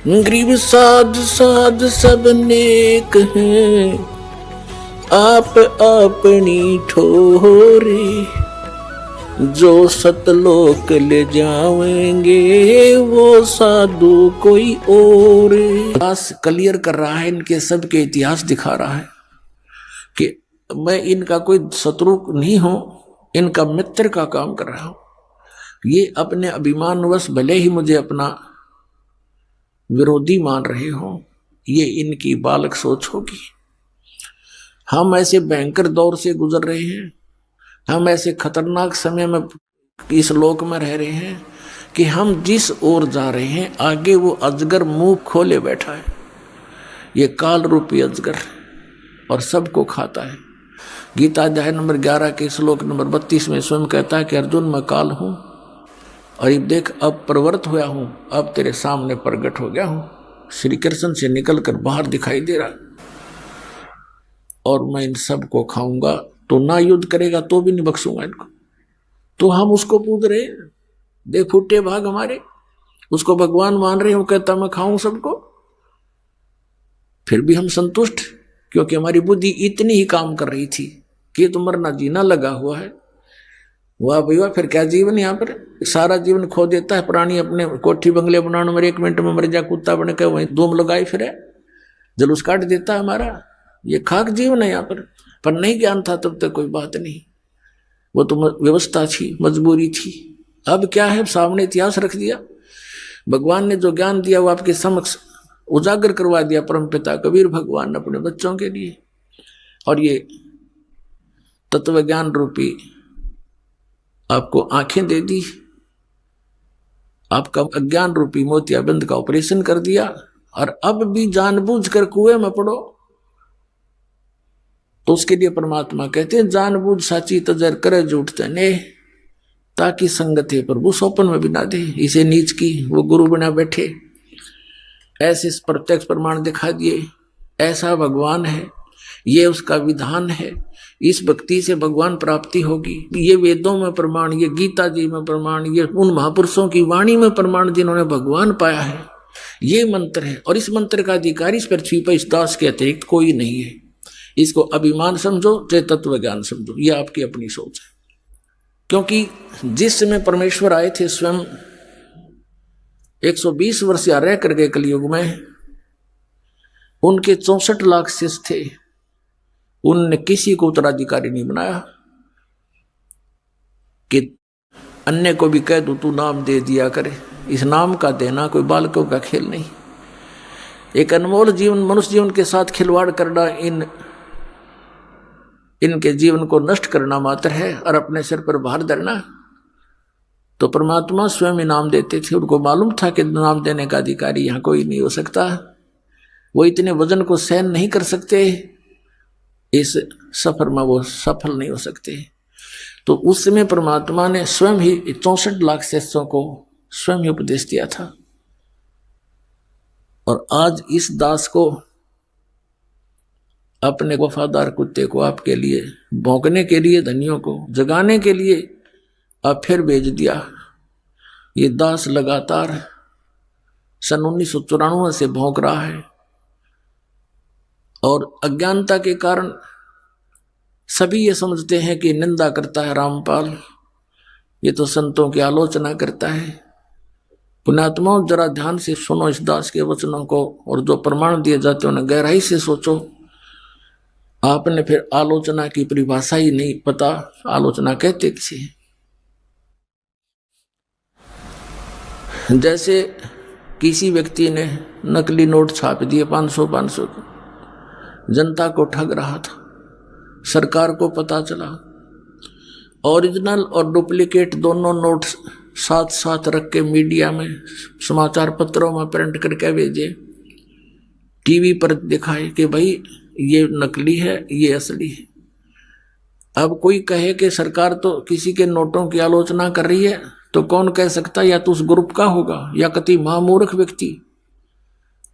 गरीब साध साध सब नेक हैं, आप अपनी ठोरे, जो सतलोक ले जाएंगे वो साधु कोई और। इतिहास क्लियर कर रहा है, इनके सबके इतिहास दिखा रहा है कि मैं इनका कोई शत्रु नहीं हूं, इनका मित्र का काम कर रहा हूं। ये अपने अभिमानवश भले ही मुझे अपना विरोधी मान रहे हो, ये इनकी बालक सोच होगी। हम ऐसे भयंकर दौर से गुजर रहे हैं, हम ऐसे खतरनाक समय में इस लोक में रह रहे हैं कि हम जिस ओर जा रहे हैं आगे वो अजगर मुंह खोले बैठा है। ये काल रूपी अजगर और सबको खाता है। गीता अध्याय नंबर 11 के श्लोक नंबर 32 में स्वयं कहता है कि अर्जुन मैं काल हूं और ये देख अब प्रवृत्त हुआ हूं, अब तेरे सामने प्रकट हो गया हूं। श्री कृष्ण से निकलकर बाहर दिखाई दे रहा और मैं इन सब को खाऊंगा। तो ना युद्ध करेगा तो भी नहीं बख्शूंगा इनको। तो हम उसको पूछ रहे, देख फुटे भाग हमारे, उसको भगवान मान रहे, वो कहता मैं खाऊं सबको, फिर भी हम संतुष्ट, क्योंकि हमारी बुद्धि इतनी ही काम कर रही थी कि तो मरना जीना लगा हुआ है। वाह भैया, फिर क्या जीवन यहाँ पर, सारा जीवन खो देता है प्राणी। अपने कोठी बंगले बनाने में 1 मिनट में मर जा, कुत्ता बन के वहीं धूम लगाई फिर जलूस काट देता है हमारा। ये खाक जीवन है यहाँ पर नहीं ज्ञान था तब तक कोई बात नहीं, वो तो व्यवस्था थी, मजबूरी थी। अब क्या है, सामने इतिहास रख दिया। भगवान ने जो ज्ञान दिया वो आपके समक्ष उजागर करवा दिया परमपिता कबीर भगवान ने अपने बच्चों के लिए। और ये तत्व ज्ञान रूपी आपको आंखें दे दी, आपका अज्ञान रूपी मोतियाबिंद का ऑपरेशन कर दिया, और अब भी जानबूझकर कुएं में पड़ो। तो उसके लिए परमात्मा कहते हैं जानबूझ साची तजर करे झूठ तने, ताकि संगत है प्रभु सोपन में भी ना दे। इसे नीच की वो गुरु बना बैठे, ऐसे प्रत्यक्ष प्रमाण दिखा दिए, ऐसा भगवान है, ये उसका विधान है, इस भक्ति से भगवान प्राप्ति होगी। ये वेदों में प्रमाण, ये गीता जी में प्रमाण, ये उन महापुरुषों की वाणी में प्रमाण जिन्होंने भगवान पाया है, ये मंत्र है। और इस मंत्र का अधिकारी इस पृथ्वी पर इस दास के अतिरिक्त कोई नहीं है। इसको अभिमान समझो चाहे तत्व ज्ञान समझो, ये आपकी अपनी सोच है। क्योंकि जिस समय परमेश्वर आए थे स्वयं 120 वर्ष या रह करके कलयुग में, उनके 64 लाख शिष्य थे, उनने किसी को उत्तराधिकारी नहीं बनाया कि अन्य को भी कह दो तू नाम दे दिया करे। इस नाम का देना कोई बालकों का खेल नहीं। एक अनमोल जीवन, मनुष्य जीवन के साथ खिलवाड़ करना इनके जीवन को नष्ट करना मात्र है, और अपने सिर पर भार धरना। तो परमात्मा स्वयं इनाम देते थे। उनको मालूम था कि नाम देने का अधिकारी यहाँ कोई नहीं हो सकता, वो इतने वजन को सहन नहीं कर सकते, इस सफर में वो सफल नहीं हो सकते। तो उस समय परमात्मा ने स्वयं ही 64 लाख शिष्यों को स्वयं ही उपदेश दिया था। और आज इस दास को, अपने वफादार कुत्ते को आपके लिए भौंकने के लिए, धनियों को जगाने के लिए आप फिर भेज दिया। ये दास लगातार सन 1994 से भौंक रहा है, और अज्ञानता के कारण सभी ये समझते हैं कि निंदा करता है रामपाल, ये तो संतों की आलोचना करता है। पुण्यात्माओं, जरा ध्यान से सुनो इस दास के वचनों को, और जो प्रमाण दिए जाते हैं उन्हें गहराई से सोचो। आपने फिर आलोचना की परिभाषा ही नहीं पता, आलोचना कहते किसे। जैसे किसी व्यक्ति ने नकली नोट छाप दिए 500 के, जनता को ठग रहा था, सरकार को पता चला, ओरिजिनल और डुप्लीकेट दोनों नोट साथ साथ रख के मीडिया में, समाचार पत्रों में प्रिंट करके भेजे, टीवी पर दिखाए कि भाई ये नकली है, ये असली है। अब कोई कहे कि सरकार तो किसी के नोटों की आलोचना कर रही है, तो कौन कह सकता, या तो उस ग्रुप का होगा, या कति महामूर्ख व्यक्ति,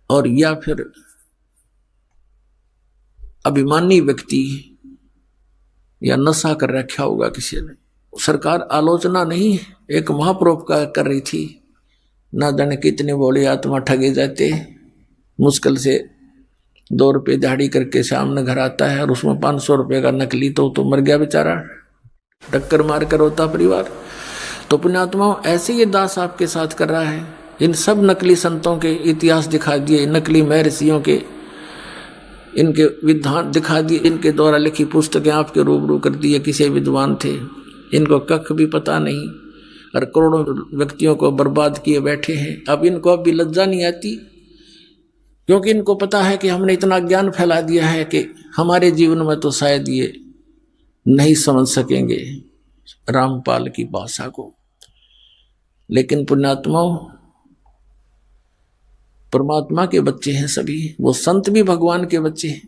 और या फिर अभिमानी व्यक्ति, या नशा कर रखा होगा किसी ने। सरकार आलोचना नहीं, एक महापरोपकार कर रही थी, ना जाने कितने बोले आत्मा ठगे जाते, मुश्किल से 2 रुपये दिहाड़ी करके सामने घर आता है और उसमें 500 रुपये का नकली तो मर गया बेचारा, टक्कर मार कर होता परिवार। तो पुण्यात्माओं ऐसे ये दास आपके साथ कर रहा है। इन सब नकली संतों के इतिहास दिखा दिए, नकली महर्षियों के इनके विद्वान दिखा दिए, इनके द्वारा लिखी पुस्तकें आपके रूबरू कर दिए। किसी विद्वान थे, इनको कख भी पता नहीं और करोड़ों व्यक्तियों को बर्बाद किए बैठे हैं। अब इनको अब भी लज्जा नहीं आती, क्योंकि इनको पता है कि हमने इतना ज्ञान फैला दिया है कि हमारे जीवन में तो शायद ये नहीं समझ सकेंगे रामपाल की भाषा को। लेकिन पुण्यात्माओं, परमात्मा के बच्चे हैं सभी, वो संत भी भगवान के बच्चे हैं,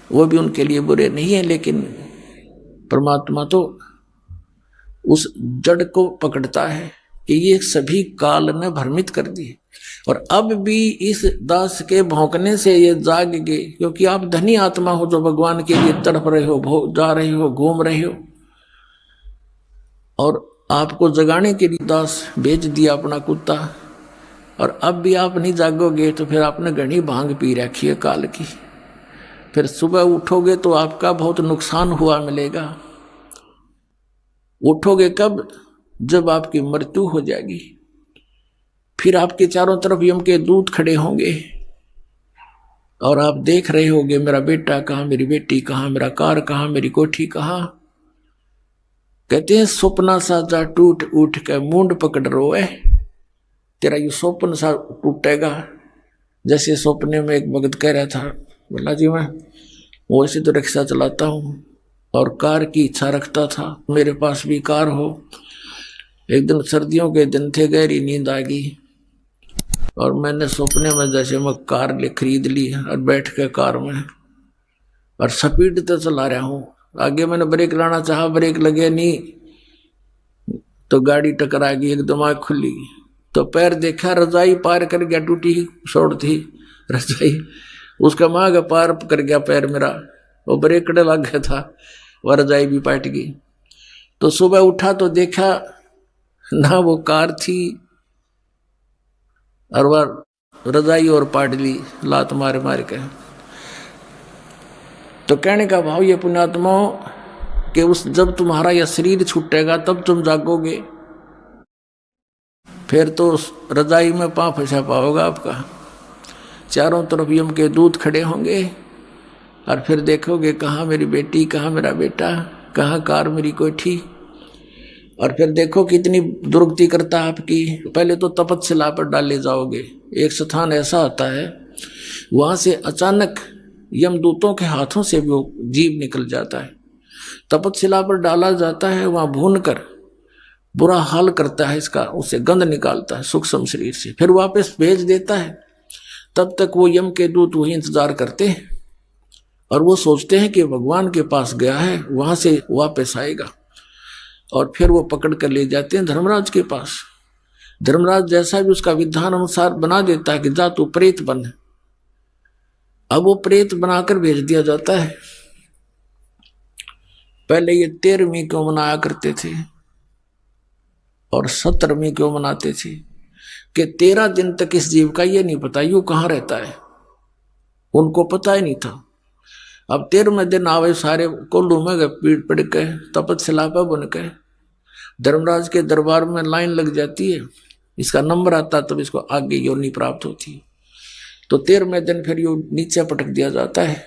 वो भी उनके लिए बुरे नहीं है। लेकिन परमात्मा तो उस जड़ को पकड़ता है कि ये सभी काल ने भ्रमित कर दिए, और अब भी इस दास के भौंकने से ये जाग गए, क्योंकि आप धनी आत्मा हो जो भगवान के लिए तड़प रहे हो, जा रहे हो, घूम रहे हो, और आपको जगाने के लिए दास भेज दिया अपना कुत्ता, और अब भी आप नहीं जागोगे तो फिर आपने घनी भांग पी रखी है काल की। फिर सुबह उठोगे तो आपका बहुत नुकसान हुआ मिलेगा। उठोगे कब? जब आपकी मृत्यु हो जाएगी। फिर आपके चारों तरफ यम के दूत खड़े होंगे और आप देख रहे होगे, मेरा बेटा कहाँ, मेरी बेटी कहाँ, मेरा कार कहाँ, मेरी कोठी कहाँ। कहते हैं स्वप्ना सा जा टूट उठ के मूंड पकड़ रोए, तेरा ये स्वप्न सा टूटेगा। जैसे सपने में एक भगत कह रहा था, बोला जी मैं वैसे तो रिक्शा चलाता हूँ और कार की इच्छा रखता था, मेरे पास भी कार हो। एक दिन सर्दियों के दिन थे, गहरी नींद आ गई और मैंने सपने में जैसे मैं कार खरीद ली और बैठ के कार में और स्पीड तो चला रहा हूँ। आगे मैंने ब्रेक लाना चाहा, ब्रेक लगे नहीं तो गाड़ी टकरा गई, एकदम आँख खुली तो पैर देखा, रजाई पार कर गया, टूटी ही छोड़ थी रजाई, उसका माँ का पार कर गया पैर मेरा, वो ब्रेक लग गया था, वह रजाई भी पाट गई। तो सुबह उठा तो देखा ना वो कार थी और वह रजाई और पाट ली लात मार मार के। तो कहने का भाव ये पुण्यात्माओं कि उस जब तुम्हारा यह शरीर छूटेगा तब तुम जागोगे, फिर तो उस रजाई में पाँव फंसा पाओगा आपका। चारों तरफ यम के दूत खड़े होंगे और फिर देखोगे कहाँ मेरी बेटी, कहाँ मेरा बेटा, कहाँ कार मेरी कोठी। और फिर देखो कितनी दुर्गति करता है आपकी। पहले तो तपस्या पर डाले जाओगे, एक स्थान ऐसा आता है वहां से अचानक यमदूतों के हाथों से भी वो जीव निकल जाता है। तपस्या पर डाला जाता है, वहां भून कर बुरा हाल करता है इसका, उससे गंध निकालता है सूक्ष्म शरीर से, फिर वापस भेज देता है। तब तक वो यम के दूत वही इंतजार करते हैं और वो सोचते हैं कि भगवान के पास गया है, वहां से वापस आएगा, और फिर वो पकड़ कर ले जाते हैं धर्मराज के पास। धर्मराज जैसा भी उसका विधान अनुसार बना देता है कि जा तू प्रेत बन। अब वो प्रेत बनाकर भेज दिया जाता है। पहले ये 13वीं क्यों मनाया करते थे और 17वीं क्यों मनाते थे कि 13 दिन तक इस जीव का ये नहीं पता यूं कहाँ रहता है, उनको पता ही नहीं था। अब 13वें दिन आवे सारे कोल्लू में गए, पीड़ पड़ के तपस्या पर बन के धर्मराज के दरबार में लाइन लग जाती है, इसका नंबर आता तब इसको आगे योनि प्राप्त होती है। तो 13वें दिन फिर यो नीचे पटक दिया जाता है।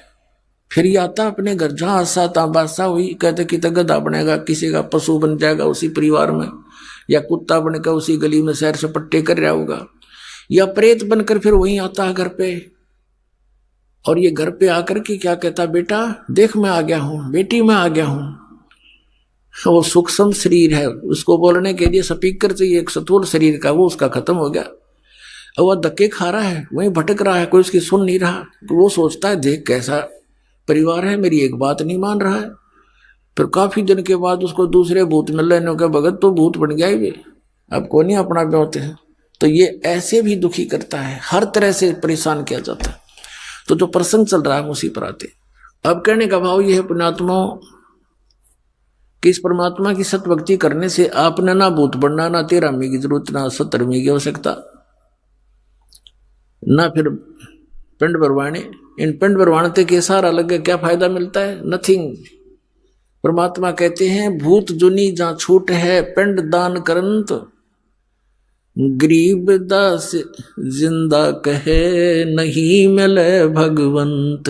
फिर ये आता अपने घर, जहाँ आशा ताबासा हुई, कहते कि गधा बनेगा, किसी का पशु बन जाएगा उसी परिवार में, या कुत्ता बनकर उसी गली में सैर सपट्टे कर रहा होगा, या प्रेत बनकर फिर वहीं आता है घर पे। और ये घर पे आकर के क्या कहता, बेटा देख मैं आ गया हूं, बेटी मैं आ गया हूं। वो सूक्ष्म शरीर है, उसको बोलने के लिए स्पीकर चाहिए एक स्थूल शरीर का, वो उसका खत्म हो गया। अब वह धक्के खा रहा है, वहीं भटक रहा है, कोई उसकी सुन नहीं रहा। तो वो सोचता है देख कैसा परिवार है, मेरी एक बात नहीं मान रहा है। फिर काफी दिन के बाद उसको दूसरे भूत मिल रहे हैं, भगत तो भूत बन गया ही, अब को नहीं अपना ब्योते हैं। तो ये ऐसे भी दुखी करता है, हर तरह से परेशान किया जाता है। तो जो प्रसंग चल रहा है उसी पर आते। अब कहने का भाव यह है पुण्यात्माओं कि इस परमात्मा की सत भक्ति करने से आपने ना भूत बनना, ना 13वीं की जरूरत, ना 17वीं की आवश्यकता। ना फिर पिंड भरवाने। इन पिंड भरवाने के सहारा लगे क्या फायदा मिलता है? नथिंग। परमात्मा कहते हैं भूत जुनी जहां छूट है पिंड दान करंत, गरीब दास जिंदा कहे नहीं मिले भगवंत।